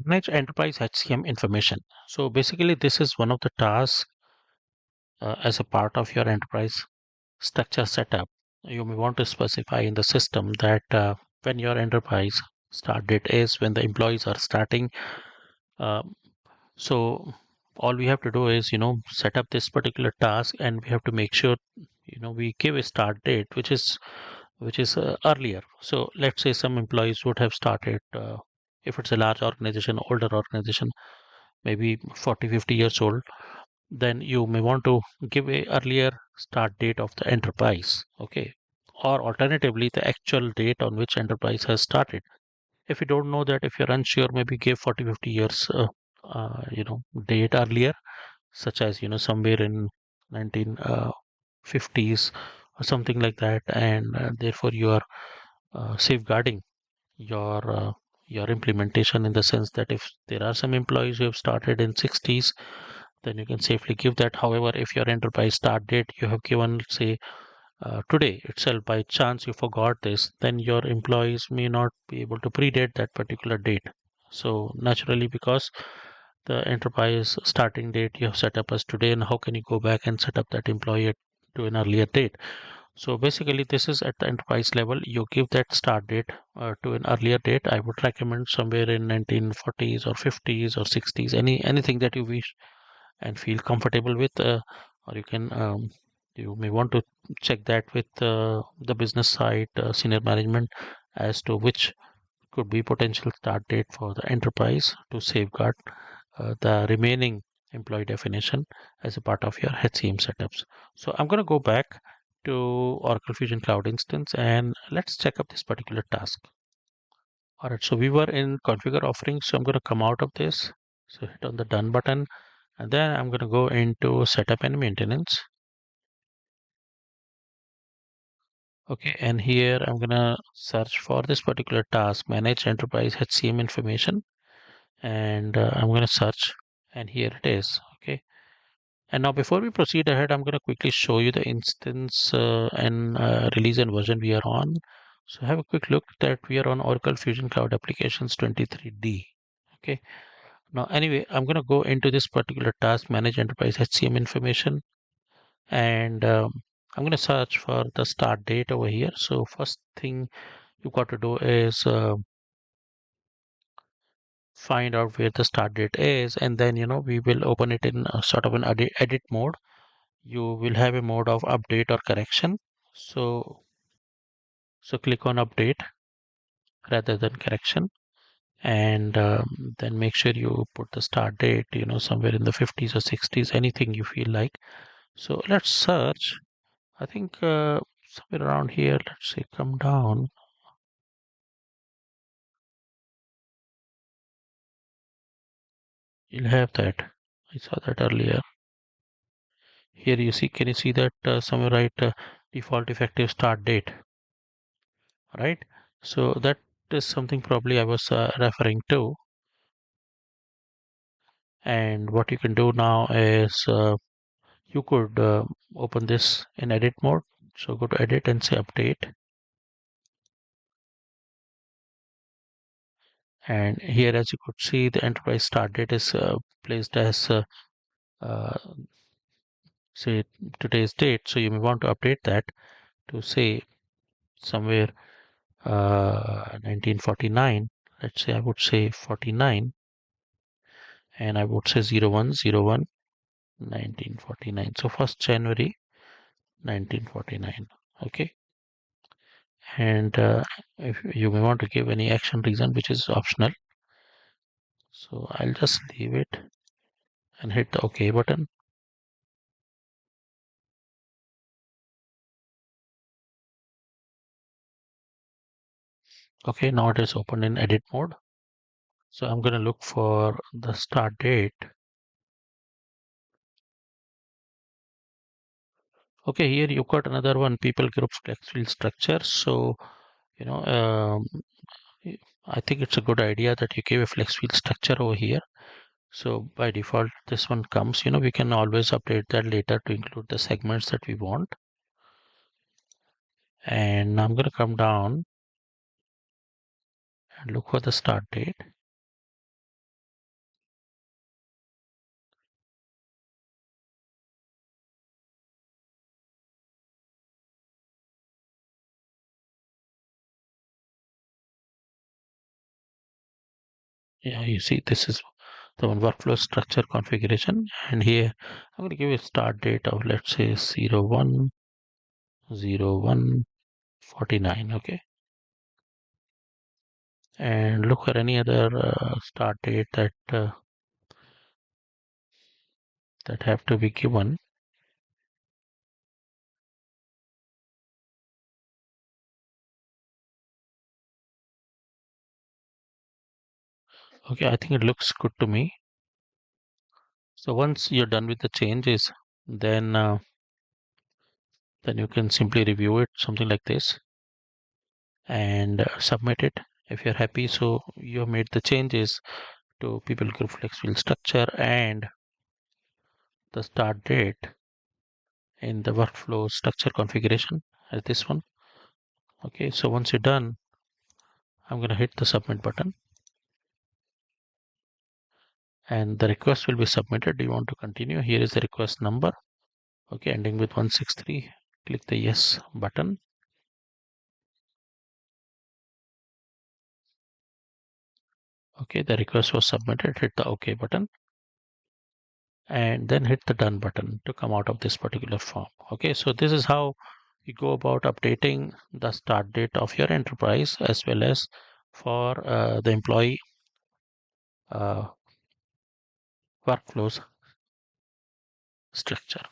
Manage Enterprise HCM Information. So basically, this is one of the tasks as a part of your enterprise structure setup. You may want to specify in the system that when your enterprise start date is when the employees are starting. Um, so all we have to do is set up this particular task, and we have to make sure we give a start date which is earlier. So let's say some employees would have started. If it's a large organization, older organization, maybe 40-50 years old, then you may want to give a earlier start date of the enterprise. Okay, or alternatively the actual date on which enterprise has started. If you don't know that, if you're unsure, maybe give 40-50 years date earlier, such as somewhere in 1950s or something like that, and therefore you are safeguarding your uh, your implementation, in the sense that if there are some employees who have started in 60s, then you can safely give that. However, if your enterprise start date you have given, let's say today itself, by chance you forgot this, then your employees may not be able to predate that particular date. So naturally, because the enterprise starting date you have set up as today, and how can you go back and set up that employee to an earlier date? So basically, this is at the enterprise level. You give that start date to an earlier date. I would recommend somewhere in 1940s or 50s or 60s, anything that you wish and feel comfortable with, or you may want to check that with the business side senior management as to which could be potential start date for the enterprise to safeguard the remaining employee definition as a part of your HCM setups. So I'm going to go back to Oracle Fusion Cloud instance, and let's check up this particular task. All right, so we were in configure offerings, so I'm going to come out of this. So hit on the done button, and then I'm going to go into setup and maintenance. Okay, and here I'm going to search for this particular task, Manage Enterprise HCM Information, and I'm going to search, and here it is. Okay, and now before we proceed ahead, I'm going to quickly show you the instance and release and version we are on. So have a quick look that we are on Oracle Fusion Cloud Applications 23D. Okay, now anyway, I'm going to go into this particular task, Manage Enterprise HCM Information, and I'm going to search for the start date over here. So first thing you got to do is find out where the start date is, and then we will open it in a sort of an edit mode. You will have a mode of update or correction. So click on update rather than correction, and then make sure you put the start date somewhere in the 50s or 60s, anything you feel like. So let's search. I think somewhere around here. Let's say come down. You'll have that. I saw that earlier. Here you see, can you see that somewhere right, default effective start date, right? So that is something probably I was referring to. And what you can do now is you could open this in edit mode. So go to edit and say update. And here, as you could see, the enterprise start date is placed as uh, say today's date. So you may want to update that to say somewhere 1949. Let's say I would say 49, and I would say 0101 1949. So 1st January 1949. Okay, and if you may want to give any action reason, which is optional, so I'll just leave it and hit the OK button. Okay, now it is open in edit mode. So I'm going to look for the start date. Okay, here you've got another one, people groups flex field structure. So you know I think it's a good idea that you give a flex field structure over here. So by default this one comes, we can always update that later to include the segments that we want. And I'm going to come down and look for the start date. Yeah, you see, this is the one workflow structure configuration. And here I'm going to give a start date of, let's say, 01/01/49. Okay. And look for any other start date that have to be given. Okay, I think it looks good to me. So once you're done with the changes, then then you can simply review it, something like this, and submit it if you're happy. So you have made the changes to people group flex field structure and the start date in the workflow structure configuration as this one. Okay, so once you're done, I'm going to hit the submit button and the request will be submitted. Do you want to continue? Here is the request number. Okay, ending with 163. Click the yes button. Okay, the request was submitted. Hit the OK button and then hit the done button to come out of this particular form. Okay, so this is how you go about updating the start date of your enterprise as well as for the employee uh, workflows structure.